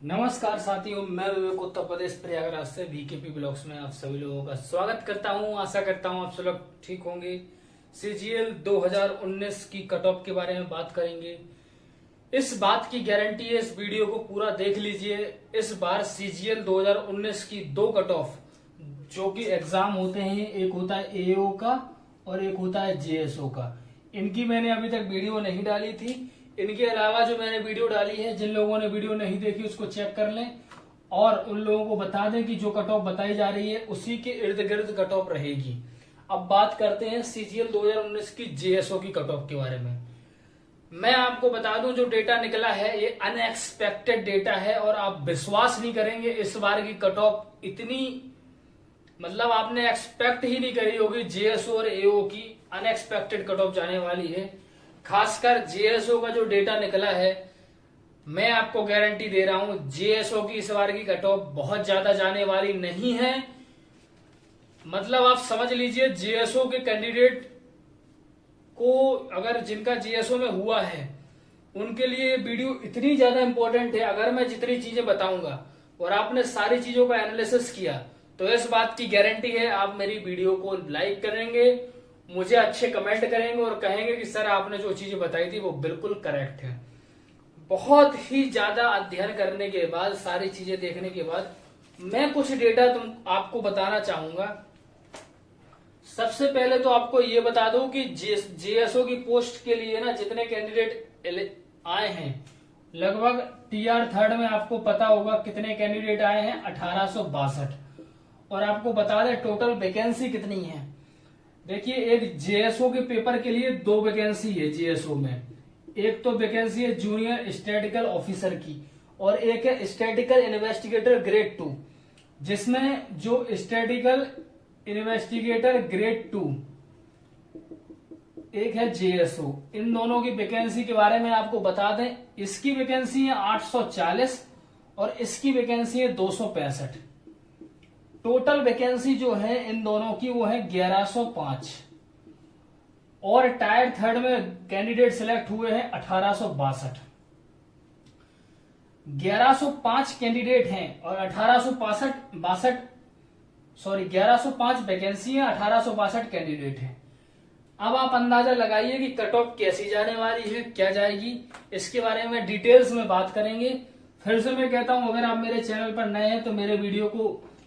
नमस्कार साथियों, मैं विवेक उत्तर प्रदेश प्रयागराज से बीकेपी ब्लॉग्स में आप सभी लोगों का स्वागत करता हूं। आशा करता हूं आप सब लोग ठीक होंगे। सीजीएल 2019 की कट ऑफ के बारे में बात करेंगे। इस बात की गारंटी है, इस वीडियो को पूरा देख लीजिए। इस बार सीजीएल 2019 की दो कट ऑफ जो कि एग्जाम होते हैं, एक होता है एओ का और एक होता है जेएसओ का, इनकी मैंने अभी तक वीडियो नहीं डाली थी। इनके अलावा जो मैंने वीडियो डाली है, जिन लोगों ने वीडियो नहीं देखी उसको चेक कर लें और उन लोगों को बता दें कि जो कट ऑफ बताई जा रही है उसी के इर्द गिर्द कट ऑफ रहेगी। अब बात करते हैं सीजीएल 2019 की जेएसओ की कट ऑफ के बारे में। मैं आपको बता दूं, जो डेटा निकला है ये अनएक्सपेक्टेड डेटा है और आप विश्वास नहीं करेंगे, इस बार की कट ऑफ इतनी मतलब आपने एक्सपेक्ट ही नहीं करी होगी। जेएसओ और एओ की अनएक्सपेक्टेड कट ऑफ जाने वाली है। खासकर जेएसओ का जो डेटा निकला है, मैं आपको गारंटी दे रहा हूं जेएसओ की इस बार की कट ऑफ बहुत ज्यादा जाने वाली नहीं है। मतलब आप समझ लीजिए, जेएसओ के कैंडिडेट को अगर जिनका जेएसओ में हुआ है उनके लिए वीडियो इतनी ज्यादा इंपॉर्टेंट है। अगर मैं जितनी चीजें बताऊंगा और आपने सारी चीजों का एनालिसिस किया तो इस बात की गारंटी है आप मेरी वीडियो को लाइक करेंगे, मुझे अच्छे कमेंट करेंगे और कहेंगे कि सर आपने जो चीजें बताई थी वो बिल्कुल करेक्ट है। बहुत ही ज्यादा अध्ययन करने के बाद, सारी चीजें देखने के बाद मैं कुछ डेटा आपको बताना चाहूंगा। सबसे पहले तो आपको ये बता दूं कि जेएसओ की पोस्ट के लिए ना जितने कैंडिडेट आए हैं, लगभग टीआर थर्ड में आपको पता होगा कितने कैंडिडेट आए हैं, 1862। और आपको बता दें टोटल वैकेंसी कितनी है। देखिए, एक जेएसओ के पेपर के लिए दो वैकेंसी है जेएसओ में। एक तो वैकेंसी है जूनियर स्टैटिकल ऑफिसर की और एक है स्टैटिकल इन्वेस्टिगेटर ग्रेड 2, जिसमें जो स्टैटिकल इन्वेस्टिगेटर ग्रेड 2 एक है जेएसओ। इन दोनों की वैकेंसी के बारे में आपको बता दें, इसकी वैकेंसी है 840 और इसकी वैकेंसी है 265। टोटल वैकेंसी जो है इन दोनों की वो है 1105 और टायर थर्ड में कैंडिडेट सिलेक्ट हुए हैं 1862। 1105 कैंडिडेट हैं और 1105 वैकेंसी है, 1862 कैंडिडेट हैं। अब आप अंदाजा लगाइए कि कट ऑफ कैसी जाने वाली है, क्या जाएगी, इसके बारे में डिटेल्स में बात करेंगे। फिर से मैं कहता हूं, अगर आप मेरे चैनल पर नए हैं तो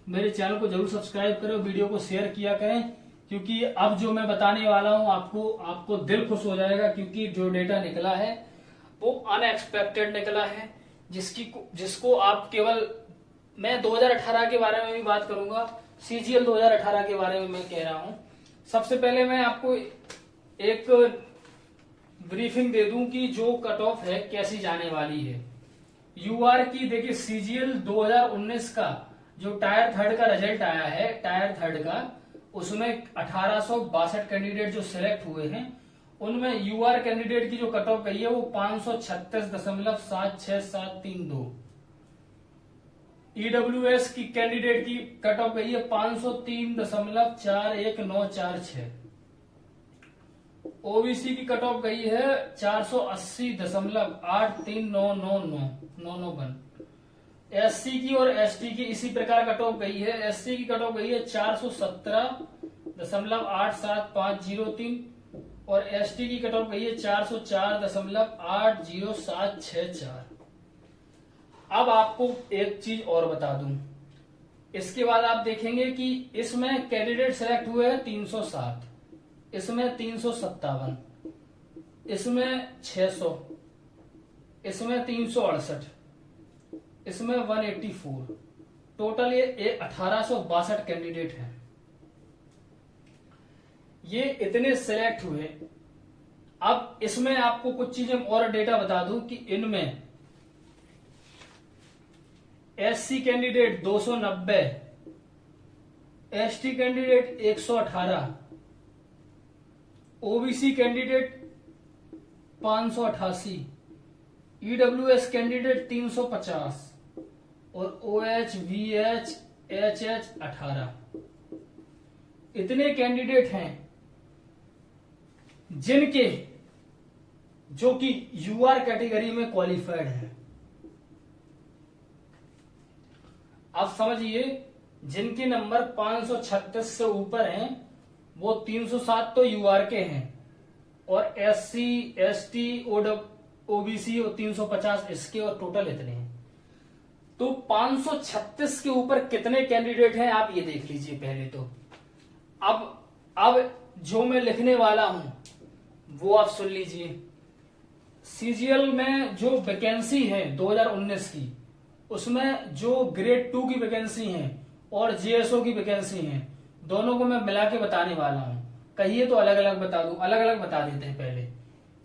मेरे चैनल को जरूर सब्सक्राइब करें, वीडियो को शेयर किया करें, क्योंकि अब जो मैं बताने वाला हूं आपको दिल खुश हो जाएगा। क्योंकि जो डेटा निकला है वो अनएक्सपेक्टेड निकला है, जिसको आप केवल, मैं 2018 के बारे में भी बात करूंगा, सीजीएल 2018 के बारे में मैं कह रहा हूं। सबसे पहले मैं आपको एक ब्रीफिंग दे दूं कि जो कट ऑफ है कैसी जाने वाली है। यूआर की देखिए, सीजीएल 2019 का जो टायर थर्ड का रिजल्ट आया है, टायर थर्ड का, उसमें 1862 कैंडिडेट जो सिलेक्ट हुए हैं, उनमें यूआर कैंडिडेट की जो कट ऑफ गई है वो 536.76732। ईडब्ल्यूएस की कैंडिडेट की कट ऑफ गई है 503.41946। ओबीसी की कट ऑफ गई है 480.8399991। एससी की और एसटी की इसी प्रकार कट ऑफ गई है। एससी की कट ऑफ गई है 417.87503 और एसटी की कट ऑफ गई है 404.80764। अब आपको एक चीज और बता दूं, इसके बाद आप देखेंगे कि इसमें कैंडिडेट सेलेक्ट हुए हैं 307, इसमें 357, इसमें 600, इसमें 368, इसमें 184। टोटल ये 1862 कैंडिडेट हैं। ये इतने सिलेक्ट हुए। अब इसमें आपको कुछ चीजें और डेटा बता दूं कि इनमें SC candidate 290, ST candidate 118, OBC candidate 588, EWS candidate 350 और ओएच, वीएच, एचएच 18। इतने कैंडिडेट हैं जिनके जो कि यूआर कैटेगरी में क्वालिफाइड है। आप समझिए, जिनके नंबर 536 से ऊपर हैं वो 307 तो यूआर के हैं, और एससी, एसटी, ओबीसी और 350 इसके, और टोटल इतने हैं। तो 536 के ऊपर कितने कैंडिडेट हैं आप ये देख लीजिए पहले तो। अब जो मैं लिखने वाला हूं वो आप सुन लीजिए। सीजीएल में जो वैकेंसी है 2019 की, उसमें जो ग्रेड 2 की वैकेंसी है और जेएसओ की वैकेंसी है, दोनों को मैं मिला के बताने वाला हूं। कहिए तो अलग अलग बता दूं, अलग अलग बता देते हैं। पहले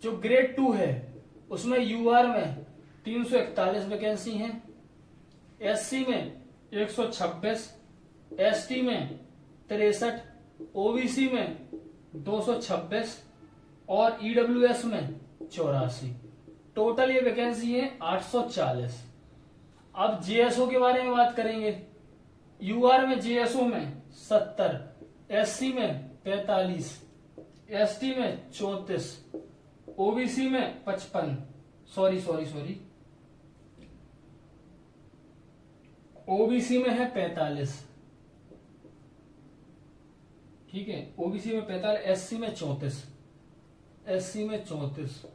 जो ग्रेड 2 है उसमें यूआर में 341 वैकेंसी है, एससी में 126, एसटी में 63, ओबीसी में 226 और ईडब्ल्यूएस में 84। टोटल ये वैकेंसी है 840। अब जेएसओ के बारे में बात करेंगे। यूआर में जेएसओ में 70, एससी में 45, एसटी में 34, ओबीसी में 55, सॉरी ओबीसी में है 45, ठीक है, ओबीसी में 45, एससी में 34, एससी में 34,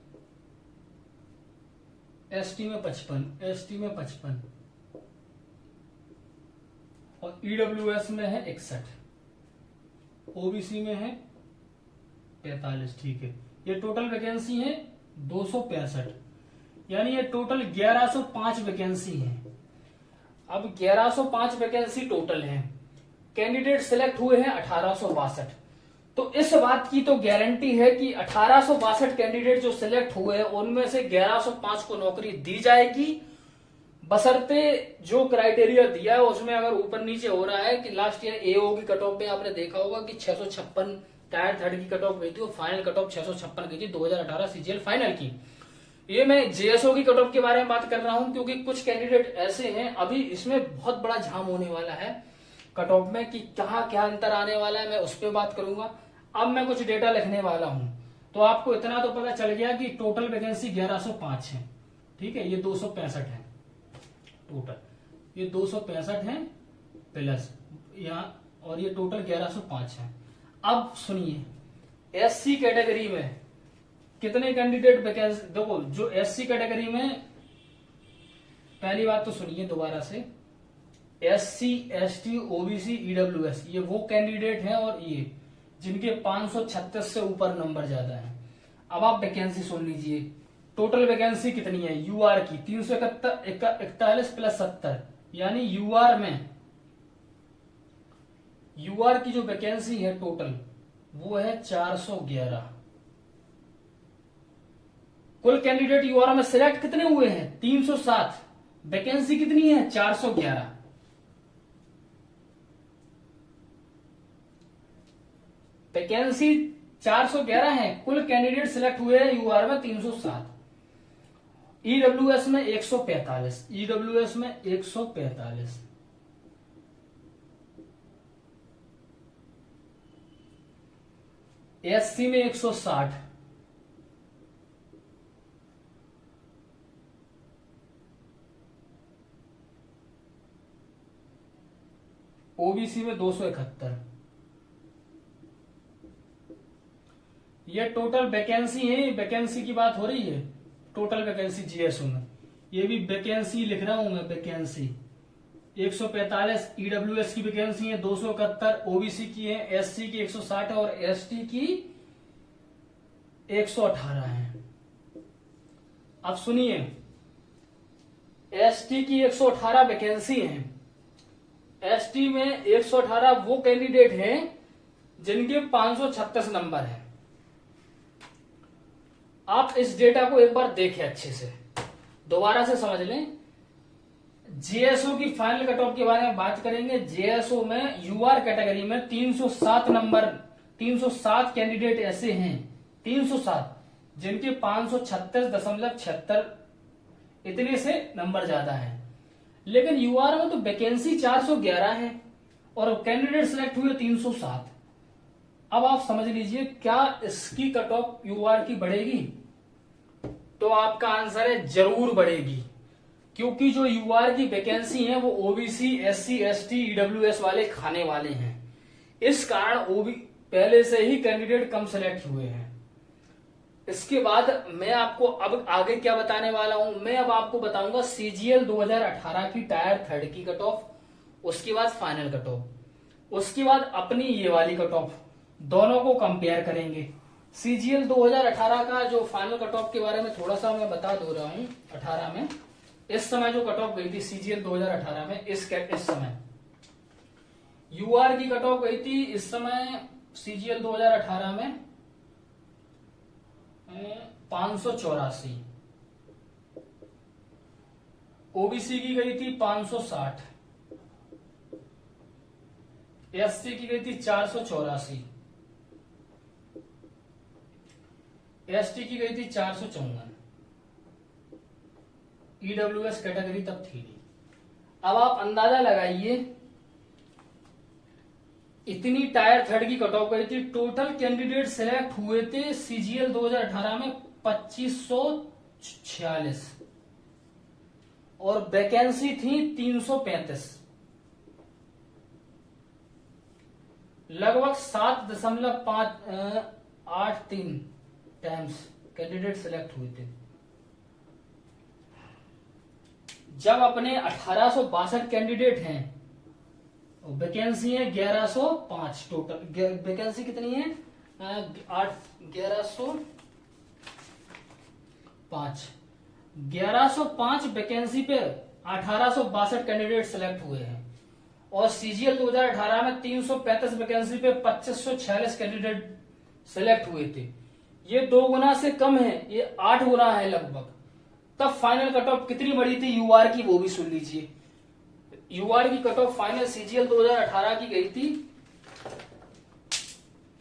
एसटी में 55, एसटी में 55 और ईडब्ल्यूएस में है 61, ओबीसी में है 45, ठीक है। ये टोटल वैकेंसी है 265, यानी ये टोटल 1105 वैकेंसी है। अब 1105 वैकेंसी टोटल है, कैंडिडेट सिलेक्ट हुए हैं 1862। तो इस बात की तो गारंटी है कि 1862 कैंडिडेट जो सिलेक्ट हुए हैं उनमें से 1105 को नौकरी दी जाएगी, बशर्ते जो क्राइटेरिया दिया है उसमें अगर ऊपर नीचे हो रहा है कि लास्ट ईयर एओ की कट ऑफ में आपने देखा होगा कि 656 टायर थर्ड की कट ऑफ गई थी और फाइनल कट ऑफ 656 गई थी 2018 सीजीएल फाइनल की। ये मैं जेएसओ की कट ऑफ के बारे में बात कर रहा हूं क्योंकि कुछ कैंडिडेट ऐसे हैं, अभी इसमें बहुत बड़ा झाम होने वाला है कट ऑफ में कि कहाँ क्या अंतर आने वाला है, मैं उस पर बात करूंगा। अब मैं कुछ डेटा लिखने वाला हूं तो आपको इतना तो पता चल गया कि टोटल वैकेंसी 1105 है, ठीक है। ये 265 है टोटल, ये 265 है प्लस यहाँ, और ये टोटल 1105 है। अब सुनिए एससी कैटेगरी में कितने कैंडिडेट वैकेंसी, देखो जो एससी कैटेगरी में, पहली बात तो सुनिए दोबारा से, एससी, एसटी, ओबीसी, ईडब्ल्यूएस ये वो कैंडिडेट हैं और ये जिनके 536 से ऊपर नंबर ज्यादा है। अब आप वैकेंसी सुन लीजिए, टोटल वैकेंसी कितनी है यूआर की 341 प्लस 70, यानी यूआर की जो वैकेंसी है टोटल वो है 411। कुल कैंडिडेट यूआर में सिलेक्ट कितने हुए हैं 307, वैकेंसी कितनी है 411। वैकेंसी 411 है, कुल कैंडिडेट सिलेक्ट हुए हैं यूआर में 307, ईडब्ल्यूएस में 145, ईडब्ल्यूएस में 145, एससी में 160, ओबीसी में 271। ये टोटल वैकेंसी है, वैकेंसी की बात हो रही है, टोटल वैकेंसी जीएसओ में, ये भी वैकेंसी लिख रहा हूं मैं, वैकेंसी 145 ईडब्ल्यूएस की वैकेंसी है 271, ओबीसी की है, एससी की 160 है और एसटी की 118 है। अब सुनिए एसटी की 118 वैकेंसी है, एसटी में 118 वो कैंडिडेट हैं जिनके 536 नंबर है। आप इस डेटा को एक बार देखें अच्छे से, दोबारा से समझ लें। जेएसओ की फाइनल कट ऑफ के बारे में बात करेंगे। जेएसओ में यूआर कैटेगरी में 307 नंबर, 307 कैंडिडेट ऐसे हैं, 307 जिनके 536.76 इतने से नंबर ज्यादा है, लेकिन यूआर में तो वैकेंसी 411 है और कैंडिडेट सिलेक्ट हुए 307। अब आप समझ लीजिए क्या इसकी कट ऑफ यूआर की बढ़ेगी? तो आपका आंसर है जरूर बढ़ेगी। क्योंकि जो यूआर की वैकेंसी है वो ओबीसी, एससी, एसटी, ईडब्ल्यूएस वाले खाने वाले हैं। इस कारण ओबी पहले से ही कैंडिडेट कम सेलेक्ट हुए हैं। इसके बाद मैं आपको अब आगे क्या बताने वाला हूं, मैं अब आपको बताऊंगा सीजीएल 2018 की टायर 3 की कट ऑफ, उसके बाद फाइनल कट ऑफ, उसके बाद अपनी ये वाली कट ऑफ, दोनों को कंपेयर करेंगे। सीजीएल 2018 का जो फाइनल कट ऑफ के बारे में थोड़ा सा मैं बता दो रहा हूं। 18 में इस समय जो कट ऑफ गई थी सीजीएल 2018 में, इस समय यूआर की कट ऑफ गई थी इस समय सीजीएल 2018 में 584, ओबीसी की गई थी 560, एससी की गई थी 484, एसटी की गई थी 454, ईडब्ल्यूएस कैटेगरी तब थी नहीं। अब आप अंदाजा लगाइए, इतनी टायर 3 की कट ऑफ गई थी, टोटल कैंडिडेट सिलेक्ट हुए थे सीजीएल 2018 में 2546 और वैकेंसी थी 335, लगभग 7.83 टाइम्स कैंडिडेट सिलेक्ट हुए थे। जब अपने 1862 कैंडिडेट हैं, वैकेंसी है 1105, टोटल वैकेंसी कितनी है 1105 वैकेंसी पे 1862 कैंडिडेट सिलेक्ट हुए हैं और सीजीएल 2018 में 335 वैकेंसी पे 2546 कैंडिडेट सिलेक्ट हुए थे। ये 2 गुना से कम है, ये 8 गुना है लगभग। तब फाइनल कट ऑफ कितनी बड़ी थी यूआर की, वो भी सुन लीजिए। यूआर की कट ऑफ फाइनल सीजीएल 2018 की गई थी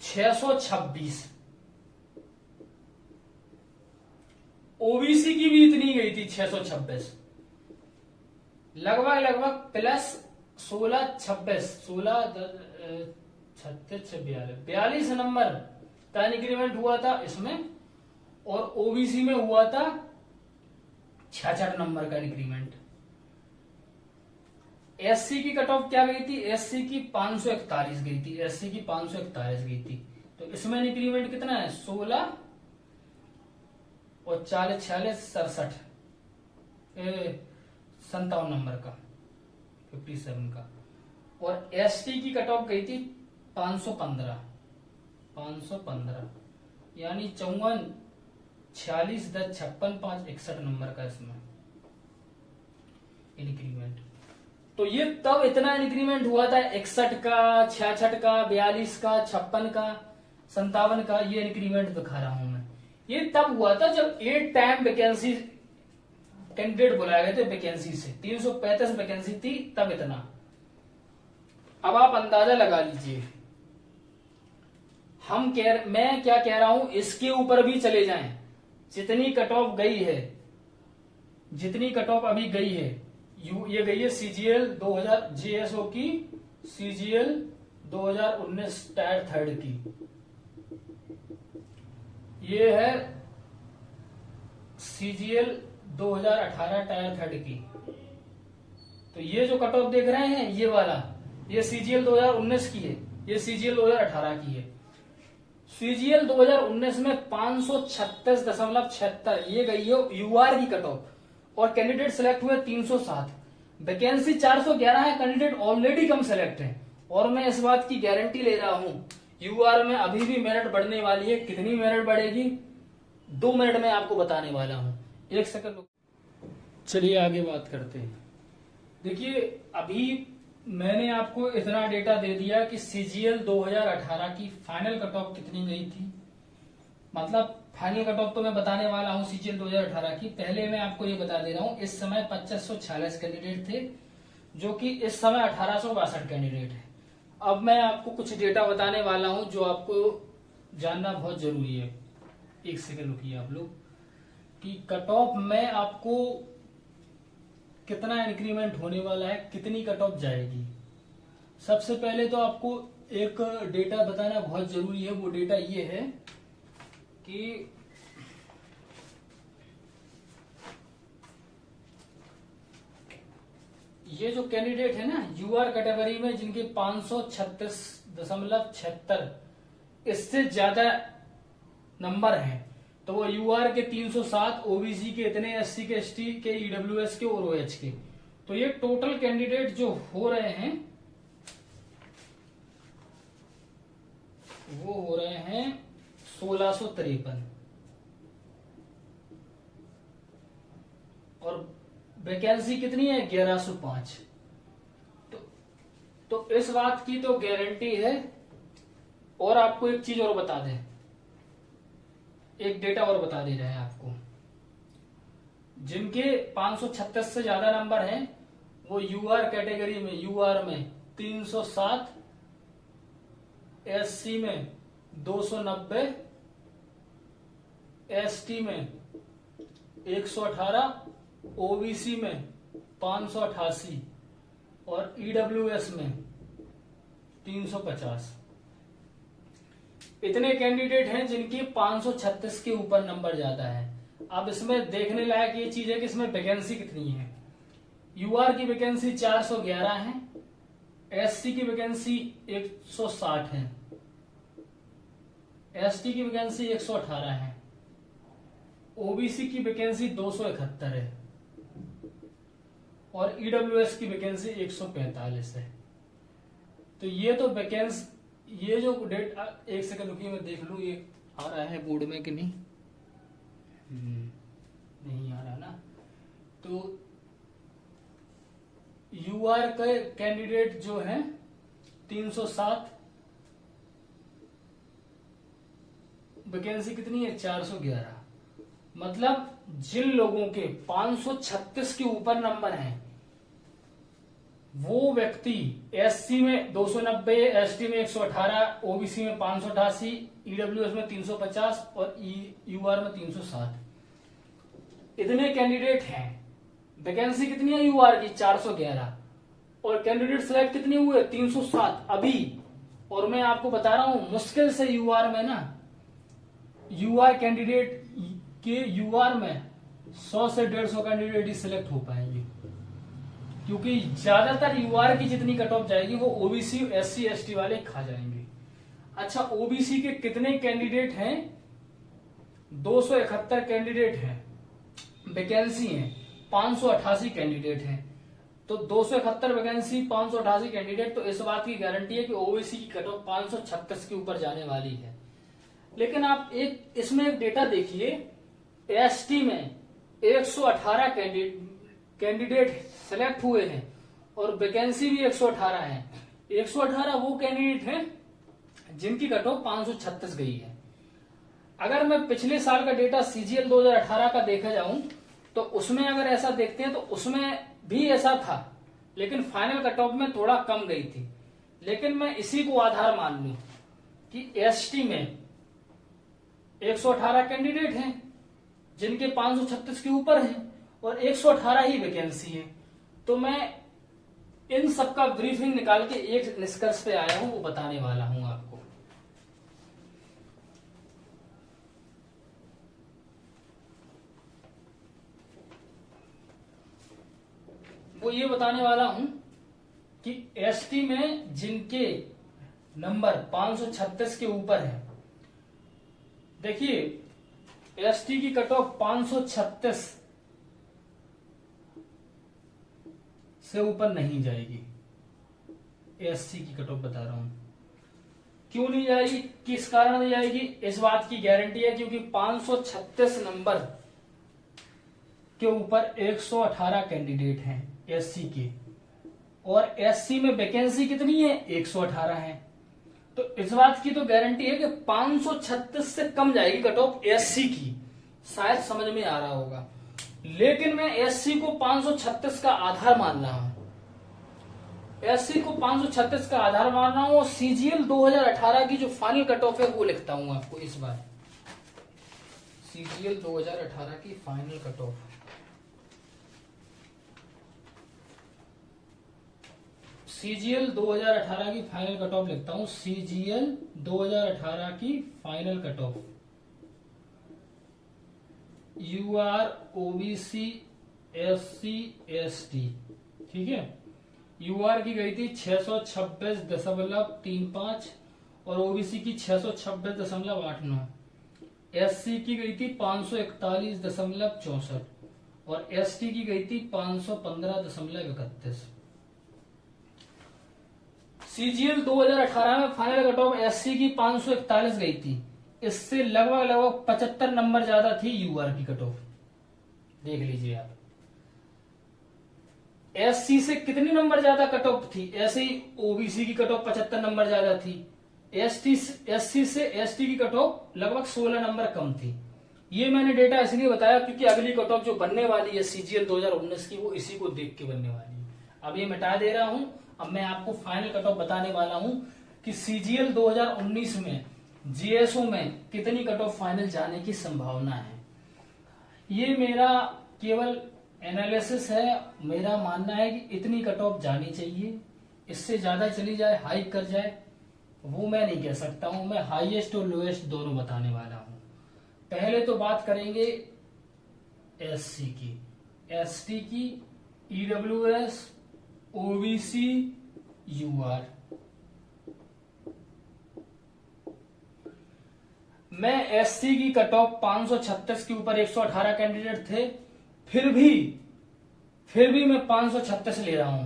626, ओबीसी की भी इतनी गई थी 626, लगभग प्लस 16 26 16 36 42 नंबर का इंक्रीमेंट हुआ था इसमें और ओबीसी में हुआ था 66 नंबर का इंक्रीमेंट। एससी की कट ऑफ क्या गई थी, एससी की 541 गई थी, एससी की 541 गई थी। तो इसमें इंक्रीमेंट कितना है 16 और 40 46 67 57 नंबर का 57 का। और एसटी की कट ऑफ गई थी 515 यानी 54 46 10 56 5 61 नंबर का इसमें इंक्रीमेंट। तो ये तब इतना इंक्रीमेंट हुआ था 61 का 66 का 42 का 56 का 57 का, ये इंक्रीमेंट दिखा रहा हूं मैं। ये तब हुआ था जब 8 टाइम वैकेंसी कैंडिडेट बुलाए गए थे वैकेंसी से, 335 वैकेंसी थी तब इतना। अब आप अंदाजा लगा लीजिए, मैं क्या कह रहा हूं, इसके ऊपर भी चले जाएं, जितनी कट ऑफ गई है, जितनी कट ऑफ अभी गई है, ये गई है सीजीएल 2000 जेएसओ की, सीजीएल 2019 टायर 3 की, ये है सीजीएल 2018 टायर 3 की। तो ये जो कट ऑफ देख रहे हैं ये वाला, ये सीजीएल 2019 की है, ये सीजीएल 2018 की है। सीजीएल 2019 में 536.76 ये गई है यूआर की कट ऑफ और कैंडिडेट सिलेक्ट हुए 307, वैकेंसी 411 है, कैंडिडेट ऑलरेडी कम सिलेक्ट है। और मैं इस बात की गारंटी ले रहा हूं यूआर में अभी भी मेरिट बढ़ने वाली है। कितनी मेरिट बढ़ेगी 2 मिनट में आपको बताने वाला हूं, 1 सेकंड। चलिए आगे बात करते हैं। देखिए अभी मैंने आपको इतना डेटा दे दिया कि सीजीएल 2018 की फाइनल कट ऑफ कितनी गई थी, मतलब फाइनल कट ऑफ तो मैं बताने वाला हूं सीजीएल 2018 की। पहले मैं आपको ये बता दे रहा हूं इस समय 2546 कैंडिडेट थे, जो कि इस समय 1862 कैंडिडेट है। अब मैं आपको कुछ डेटा बताने वाला हूं जो आपको जानना बहुत जरूरी है। 1 सेकंड रुकिए आप लोग, कि कट ऑफ में आपको कितना इंक्रीमेंट होने वाला है, कितनी कट ऑफ जाएगी। सबसे पहले तो आपको एक डेटा बताना बहुत जरूरी है। वो डेटा ये है कि ये जो कैंडिडेट है ना यूआर कैटेगरी में जिनके 536.76 इससे ज्यादा नंबर हैं, तो वो यूआर के 307, ओबीसी के इतने, एससी के, एसटी के, ईडब्ल्यूएस के और ओएच के। तो ये टोटल कैंडिडेट जो हो रहे हैं वो हो रहे हैं 1653 और वैकेंसी कितनी है 1105। तो इस बात की तो गारंटी है। और आपको एक चीज और बता दें, एक डेटा और बता दे रहे हैं आपको, जिनके 536 से ज्यादा नंबर हैं वो यूआर कैटेगरी में, यूआर में 307, एससी में 290, एसटी में 118, ओबीसी में 588 और ईडब्ल्यूएस में 350। इतने कैंडिडेट हैं जिनकी 536 के ऊपर नंबर ज्यादा है। अब इसमें देखने लायक ये चीज है कि इसमें वैकेंसी कितनी है। यूआर की वैकेंसी 411 है, एससी की वैकेंसी 160 है, एसटी की वैकेंसी 118 है, ओबीसी की वैकेंसी 271 है और ईडब्ल्यूएस की वैकेंसी 145 है। तो ये तो वैकेंसी, ये जो डेट, एक सेकंड रुकिए मैं देख लूं ये आ रहा है बोर्ड में कि नहीं। नहीं आ रहा ना। तो यूआर के कैंडिडेट जो हैं 307, वैकेंसी कितनी है 411। मतलब जिन लोगों के 536 के ऊपर नंबर हैं वो व्यक्ति एससी में 290, एसटी में 118, ओबीसी में 588, ईडब्ल्यूएस में 350 और यूआर में 307। इतने कैंडिडेट हैं। वैकेंसी कितनी है यूआर की 411 और कैंडिडेट सिलेक्ट कितने हुए 307 अभी। और मैं आपको बता रहा हूं मुश्किल से यूआर में ना, यूआर कैंडिडेट के यूआर में 100 से 150 कैंडिडेट ही सिलेक्ट हो पाएंगे, क्योंकि ज्यादातर यूआर की जितनी कट ऑफ जाएगी वो ओबीसी, एससी, एसटी वाले खा जाएंगे। अच्छा, ओबीसी के कितने कैंडिडेट हैं 271 कैंडिडेट हैं, वैकेंसी है 588 कैंडिडेट हैं। तो 271 वैकेंसी, 588 कैंडिडेट, तो इस बात की गारंटी है कि ओबीसी की कट ऑफ 536 के ऊपर जाने वाली है। लेकिन आप एक इसमें एक डेटा देखिए, एसटी में 118 कैंडिडेट सेलेक्ट हुए हैं और वैकेंसी भी 118 है। 118 वो कैंडिडेट हैं जिनकी कट ऑफ 536 गई है। अगर मैं पिछले साल का डेटा सीजीएल 2018 का देखा जाऊं तो उसमें अगर ऐसा देखते हैं तो उसमें भी ऐसा था, लेकिन फाइनल कट ऑफ में थोड़ा कम गई थी। लेकिन मैं इसी को आधार मान लूं कि एसटी में 118 कैंडिडेट हैं जिनके 536 के ऊपर हैं और 118 ही वैकेंसी है, तो मैं इन सबका ब्रीफिंग निकाल के एक निष्कर्ष पे आया हूं, वो बताने वाला हूं आपको। वो ये बताने वाला हूं कि एसटी में जिनके नंबर 536 के ऊपर है, देखिए एसटी की कट ऑफ 536 से ऊपर नहीं जाएगी। एससी की कट ऑफ बता रहा हूं, क्यों नहीं जाएगी, किस कारण नहीं जाएगी, इस बात की गारंटी है क्योंकि 536 नंबर के ऊपर 118 कैंडिडेट हैं एससी के, और एससी में वैकेंसी कितनी है 118 है। तो इस बात की तो गारंटी है कि 536 से कम जाएगी कट ऑफ एससी की। शायद समझ में आ रहा होगा, लेकिन मैं एससी को 536 का आधार मान रहा हूं, एससी को 536 का आधार मान रहा हूं और सीजीएल 2018 की जो फाइनल कट ऑफ है वो लिखता हूं आपको इस बार। सीजीएल 2018 की फाइनल कट ऑफ, सीजीएल 2018 की फाइनल कट ऑफ लिखता हूं, सीजीएल 2018 की final cut off, UR, OBC, SC, ST, ठीक है। यूआर की गई थी 626.35 और ओबीसी की 626.89। एससी की गई थी 541.64 और एसटी की गई थी 515.31। सीजीएल 2018 में फाइनल कट ऑफ एससी की 541 गई थी। इससे लगभग 75 नंबर ज्यादा थी यूआर की कट ऑफ। देख लीजिए आप, एससी से कितनी नंबर ज्यादा कट ऑफ थी, ऐसे ही ओबीसी की कट ऑफ 75 नंबर ज्यादा थी। एससी से एसटी की कट ऑफ लगभग 16 नंबर कम थी। ये मैंने डेटा इसलिए बताया क्योंकि अगली कट ऑफ जो बनने वाली है सीजीएल 2019 की, वो इसी को देख के बनने वाली है। अब ये मिटा दे रहा हूं, अब मैं आपको फाइनल कट ऑफ बताने वाला हूं कि सीजीएल 2019 में जीएसओ में कितनी कट ऑफ फाइनल जाने की संभावना है। ये मेरा केवल एनालिसिस है, मेरा मानना है कि इतनी कट ऑफ जानी चाहिए। इससे ज्यादा चली जाए, हाइक कर जाए, वो मैं नहीं कह सकता हूं। मैं हाईएस्ट और लोएस्ट दोनों बताने वाला हूं। पहले तो बात करेंगे एससी की, एसटी की, ईडब्ल्यूएस, ओबीसी, यूआर। मैं एससी की कट ऑफ 536 के ऊपर 118 कैंडिडेट थे, फिर भी मैं 536 ले रहा हूं।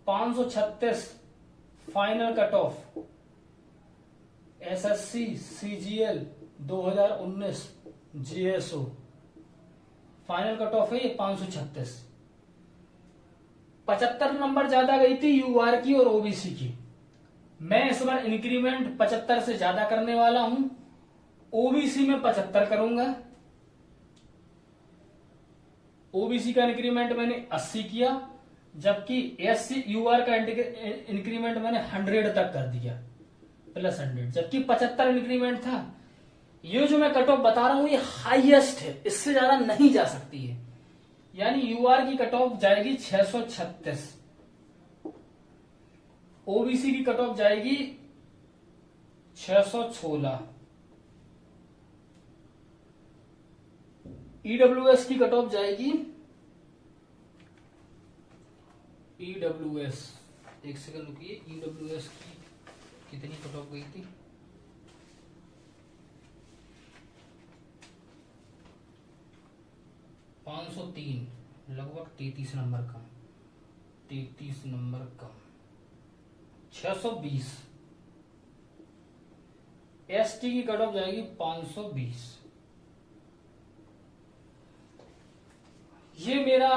536 final cut of SSC CGL 2019 GSO final cut of है ये 536। 75 नंबर ज्यादा गई थी यूआर की और ओबीसी की। मैं इस बार इंक्रीमेंट 75 से ज्यादा करने वाला हूं। ओबीसी में 75 करूंगा। ओबीसी का इंक्रीमेंट मैंने 80 किया, जबकि एससी यूआर का इंक्रीमेंट मैंने 100 तक कर दिया, +100, जबकि 75 इंक्रीमेंट था। ये जो मैं कट ऑफ बता रहा हूं ये हाईएस्ट है, इससे ज्यादा नहीं जा सकती है। यानी यूआर की कट ऑफ जाएगी 636, ओबीसी की कट ऑफ जाएगी 616, ईडब्ल्यूएस की कट ऑफ जाएगी, ईडब्ल्यूएस एक सेकंड रुकिए, ईडब्ल्यूएस की कितनी कट ऑफ गई थी, $503, लगभग 33 नंबर कम, 33 नंबर कम, 620। एसटी की कट ऑफ जाएगी 520। ये मेरा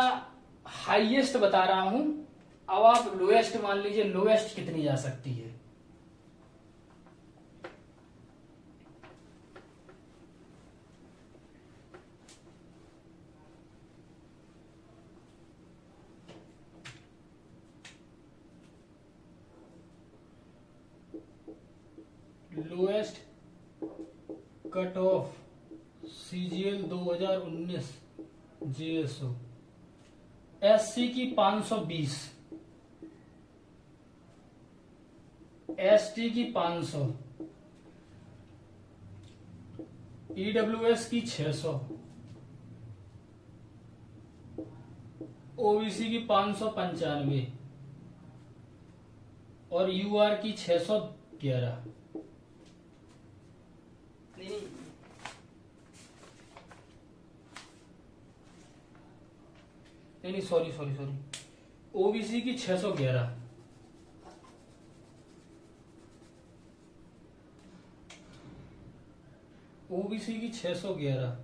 हाईएस्ट बता रहा हूं। अब आप लोएस्ट मान लीजिए, लोएस्ट कितनी जा सकती है। Lowest cut off CGL 2019 GSO SC की 520, एसटी की 500, ईडब्ल्यूएस की 600, ओबीसी की 595 और यूआर की 611। नहीं, सॉरी, ओबीसी की 611, ओबीसी की 611,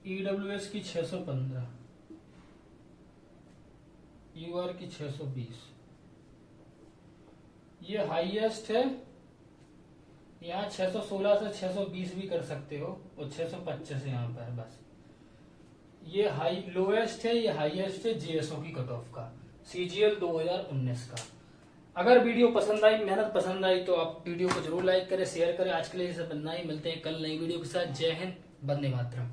ईडब्ल्यूएस की 615, यूआर की 620। ये हाईएस्ट है। यहाँ 616 से 620 भी कर सकते हो और 625 यहाँ पर बस। ये हाई लोएस्ट है, ये हाईएस्ट है जीएसओ की कट ऑफ का, सीजीएल 2019 का। अगर वीडियो पसंद आई, मेहनत पसंद आई, तो आप वीडियो को जरूर लाइक करें, शेयर करें। आज के लिए सब बनना ही, मिलते हैं कल नई वीडियो के साथ। जय हिंद, वंदे मातरम।